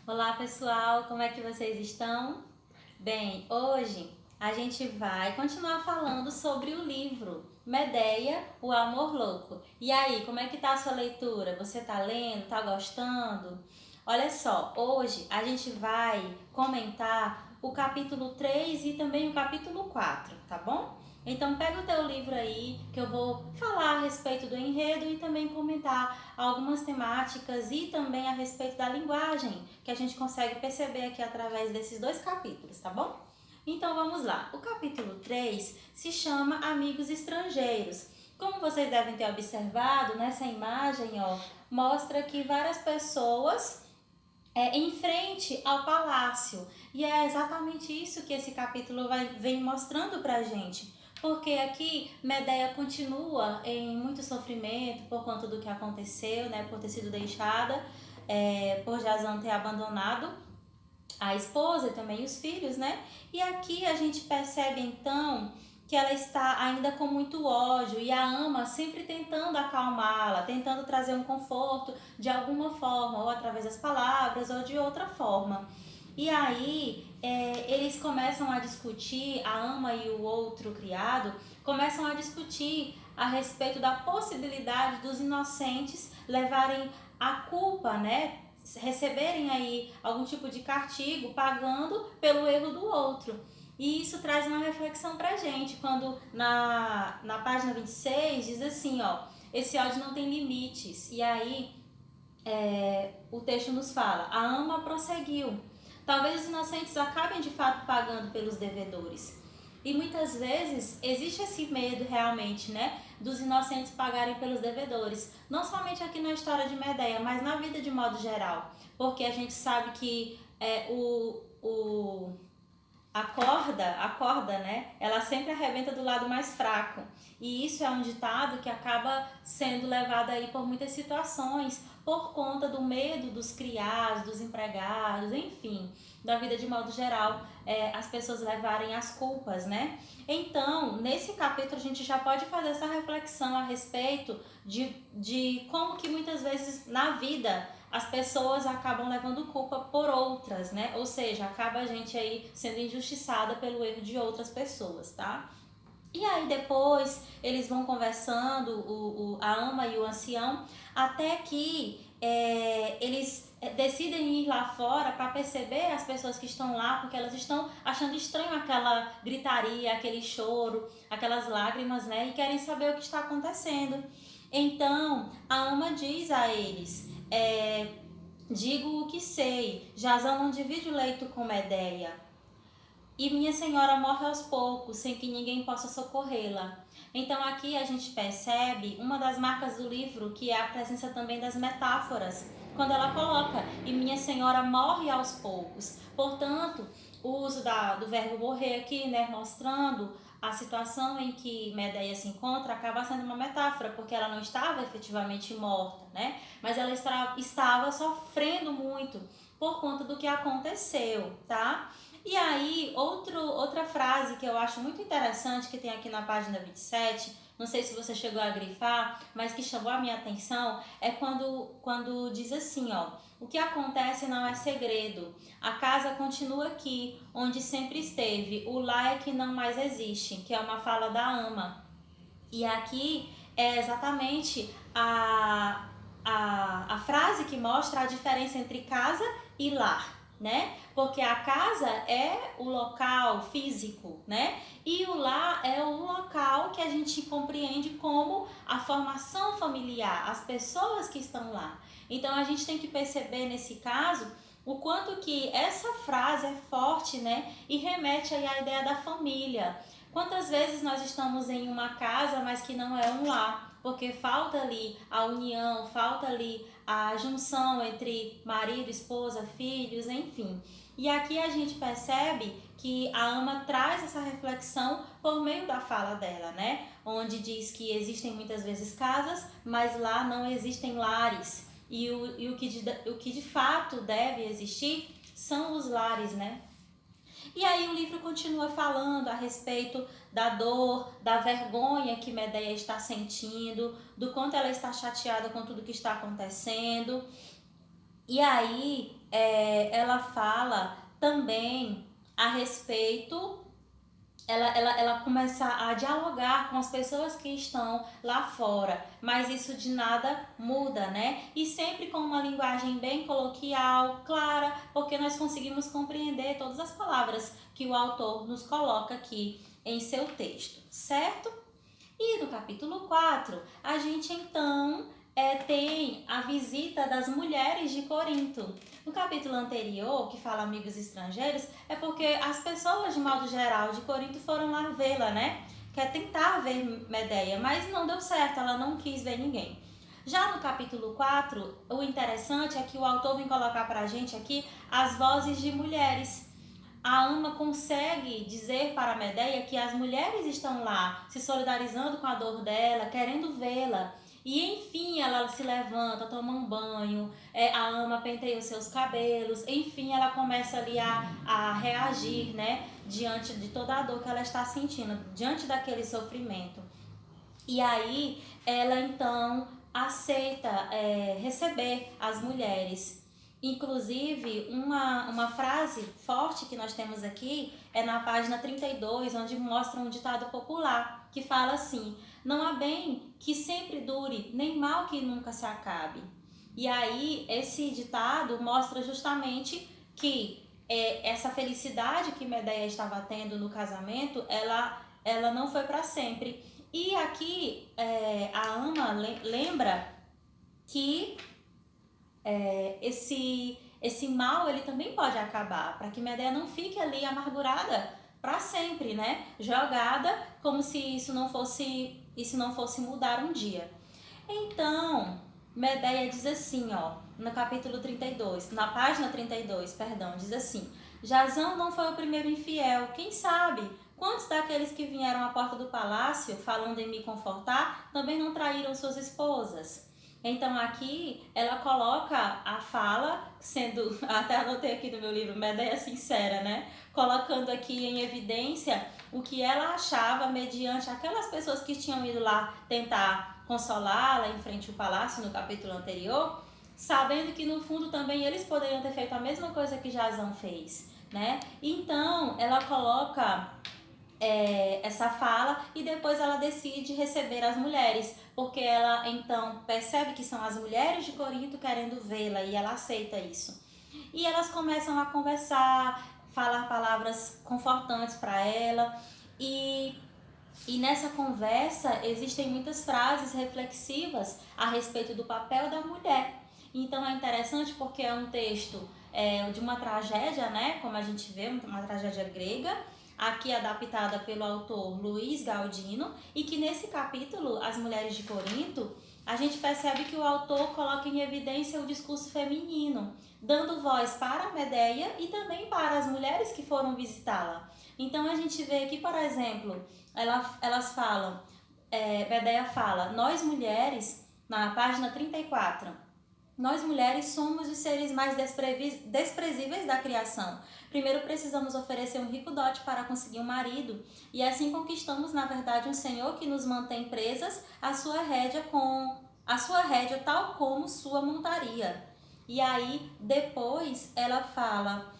Olá pessoal, como é que vocês estão? Bem, hoje a gente vai continuar falando sobre o livro Medéia, o Amor Louco. E aí, como é que tá a sua leitura? Você tá lendo? Tá gostando? Olha só, hoje a gente vai comentar o capítulo 3 e também o capítulo 4, tá bom? Então pega o teu livro aí, que eu vou falar a respeito do enredo e também comentar algumas temáticas e também a respeito da linguagem, que a gente consegue perceber aqui através desses dois capítulos, tá bom? Então vamos lá. O capítulo 3 se chama Amigos Estrangeiros. Como vocês devem ter observado, nessa imagem, mostra que várias pessoas em frente ao palácio. E é exatamente isso que esse capítulo vem mostrando pra gente. Porque aqui Medéia continua em muito sofrimento por conta do que aconteceu, né? Por ter sido deixada, por Jasão ter abandonado a esposa e também os filhos, né? E aqui a gente percebe então que ela está ainda com muito ódio e a ama sempre tentando acalmá-la, tentando trazer um conforto de alguma forma, ou através das palavras ou de outra forma. E aí eles começam a discutir, a ama e o outro criado começam a discutir a respeito da possibilidade dos inocentes levarem a culpa, né? Receberem aí algum tipo de castigo pagando pelo erro do outro. E isso traz uma reflexão pra gente, quando na página 26 diz assim, esse ódio não tem limites. E aí o texto nos fala, a ama prosseguiu. Talvez os inocentes acabem de fato pagando pelos devedores. E muitas vezes existe esse medo realmente, né, dos inocentes pagarem pelos devedores. Não somente aqui na história de Medéia, mas na vida de modo geral. Porque a gente sabe que a corda, né? Ela sempre arrebenta do lado mais fraco. E isso é um ditado que acaba sendo levado aí por muitas situações, por conta do medo dos criados, dos empregados, enfim, da vida de modo geral, as pessoas levarem as culpas, né? Então, nesse capítulo a gente já pode fazer essa reflexão a respeito de como que muitas vezes na vida as pessoas acabam levando culpa por outras, né? Ou seja, acaba a gente aí sendo injustiçada pelo erro de outras pessoas, tá? E aí depois eles vão conversando, a ama e o ancião, até que eles decidem ir lá fora para perceber as pessoas que estão lá, porque elas estão achando estranho aquela gritaria, aquele choro, aquelas lágrimas, né? E querem saber o que está acontecendo. Então a ama diz a eles: digo o que sei, Jasão não divide o leito com Medéia. E minha senhora morre aos poucos, sem que ninguém possa socorrê-la. Então aqui a gente percebe uma das marcas do livro, que é a presença também das metáforas. Quando ela coloca, e minha senhora morre aos poucos. Portanto, o uso do verbo morrer aqui, né, mostrando a situação em que Medéia se encontra, acaba sendo uma metáfora, porque ela não estava efetivamente morta, né? Mas ela estava sofrendo muito por conta do que aconteceu, tá? E aí, outra frase que eu acho muito interessante, que tem aqui na página 27, não sei se você chegou a grifar, mas que chamou a minha atenção, é quando diz assim, o que acontece não é segredo, a casa continua aqui, onde sempre esteve, o lá é que não mais existe, que é uma fala da ama. E aqui é exatamente a frase que mostra a diferença entre casa e lar, né? Porque a casa é o local físico, né? E o lar é o local que a gente compreende como a formação familiar, as pessoas que estão lá. Então a gente tem que perceber nesse caso o quanto que essa frase é forte, né? E remete aí à ideia da família. Quantas vezes nós estamos em uma casa, mas que não é um lar? Porque falta ali a união, falta ali a junção entre marido, esposa, filhos, enfim. E aqui a gente percebe que a ama traz essa reflexão por meio da fala dela, né? Onde diz que existem muitas vezes casas, mas lá não existem lares. E o que de fato deve existir são os lares, né? E aí o livro continua falando a respeito da dor, da vergonha que Medéia está sentindo, do quanto ela está chateada com tudo que está acontecendo. E aí ela fala também a respeito, ela começa a dialogar com as pessoas que estão lá fora, mas isso de nada muda, né? E sempre com uma linguagem bem coloquial, clara, porque nós conseguimos compreender todas as palavras que o autor nos coloca aqui em seu texto, certo? E no capítulo 4, a gente então tem a visita das mulheres de Corinto. No capítulo anterior, que fala amigos estrangeiros, é porque as pessoas, de modo geral, de Corinto foram lá vê-la, né? Quer tentar ver Medeia, mas não deu certo, ela não quis ver ninguém. Já no capítulo 4, o interessante é que o autor vem colocar pra gente aqui as vozes de mulheres. A Ama consegue dizer para a Medeia que as mulheres estão lá se solidarizando com a dor dela, querendo vê-la. E enfim, ela se levanta, toma um banho, a Ama penteia os seus cabelos, enfim, ela começa ali a reagir, né, diante de toda a dor que ela está sentindo, diante daquele sofrimento. E aí, ela então aceita receber as mulheres. Inclusive, uma frase forte que nós temos aqui é na página 32, onde mostra um ditado popular, que fala assim: não há bem que sempre dure, nem mal que nunca se acabe. E aí, esse ditado mostra justamente que essa felicidade que Medeia estava tendo no casamento, ela não foi para sempre. E aqui, a Ama lembra que esse mal ele também pode acabar, para que Medeia não fique ali amargurada para sempre, né? Jogada como se isso não fosse mudar um dia. Então, Medeia diz assim, ó, no capítulo 32, na página 32, perdão, diz assim: Jazão não foi o primeiro infiel, quem sabe? Quantos daqueles que vieram à porta do palácio, falando em me confortar, também não traíram suas esposas? Então aqui ela coloca a fala, sendo, até anotei aqui no meu livro, Medeia Sincera, né? Colocando aqui em evidência o que ela achava mediante aquelas pessoas que tinham ido lá tentar consolá-la em frente ao palácio no capítulo anterior, sabendo que no fundo também eles poderiam ter feito a mesma coisa que Jazão fez, né? Então ela coloca essa fala e depois ela decide receber as mulheres, porque ela então percebe que são as mulheres de Corinto querendo vê-la e ela aceita isso. E elas começam a conversar, falar palavras confortantes para ela e nessa conversa existem muitas frases reflexivas a respeito do papel da mulher. Então é interessante porque é um texto de uma tragédia, né? Como a gente vê, uma tragédia grega, aqui adaptada pelo autor Luiz Galdino, e que nesse capítulo, As Mulheres de Corinto, a gente percebe que o autor coloca em evidência o discurso feminino, dando voz para Medeia e também para as mulheres que foram visitá-la. Então a gente vê aqui, por exemplo, elas falam, Medeia fala: nós mulheres, na página 34, nós mulheres somos os seres mais desprezíveis da criação. Primeiro precisamos oferecer um rico dote para conseguir um marido, e assim conquistamos, na verdade, um senhor que nos mantém presas à sua rédea, tal como sua montaria. E aí, depois ela fala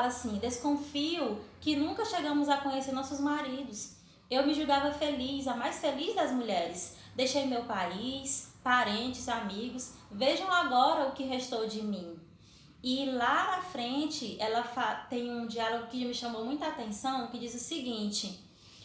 assim: desconfio que nunca chegamos a conhecer nossos maridos. Eu me julgava feliz, a mais feliz das mulheres. Deixei meu país, parentes, amigos. Vejam agora o que restou de mim. E lá na frente, ela tem um diálogo que me chamou muita atenção, que diz o seguinte: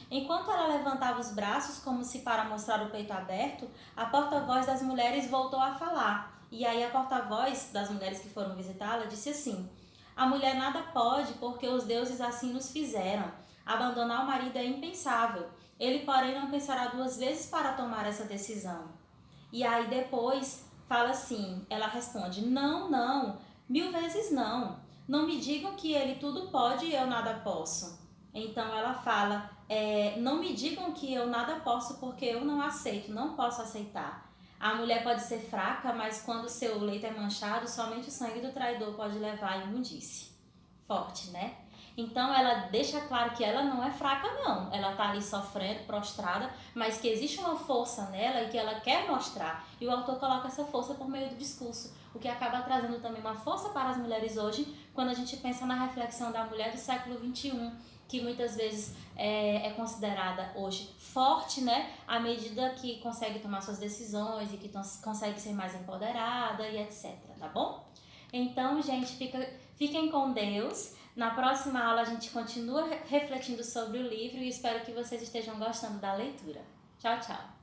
enquanto ela levantava os braços como se para mostrar o peito aberto, a porta-voz das mulheres voltou a falar. E aí a porta-voz das mulheres que foram visitá-la disse assim: a mulher nada pode, porque os deuses assim nos fizeram. Abandonar o marido é impensável. Ele, porém, não pensará duas vezes para tomar essa decisão. E aí depois fala assim, ela responde: não, não, 1000 vezes não. Não me digam que ele tudo pode e eu nada posso. Então ela fala: não me digam que eu nada posso, porque eu não aceito, não posso aceitar. A mulher pode ser fraca, mas quando seu leito é manchado, somente o sangue do traidor pode levar à imundície. Forte, né? Então ela deixa claro que ela não é fraca não, ela tá ali sofrendo, prostrada, mas que existe uma força nela e que ela quer mostrar. E o autor coloca essa força por meio do discurso, o que acaba trazendo também uma força para as mulheres hoje, quando a gente pensa na reflexão da mulher do século XXI, que muitas vezes é considerada hoje forte, né, à medida que consegue tomar suas decisões e que consegue ser mais empoderada e etc, tá bom? Então, gente, fiquem com Deus. Na próxima aula a gente continua refletindo sobre o livro e espero que vocês estejam gostando da leitura. Tchau, tchau!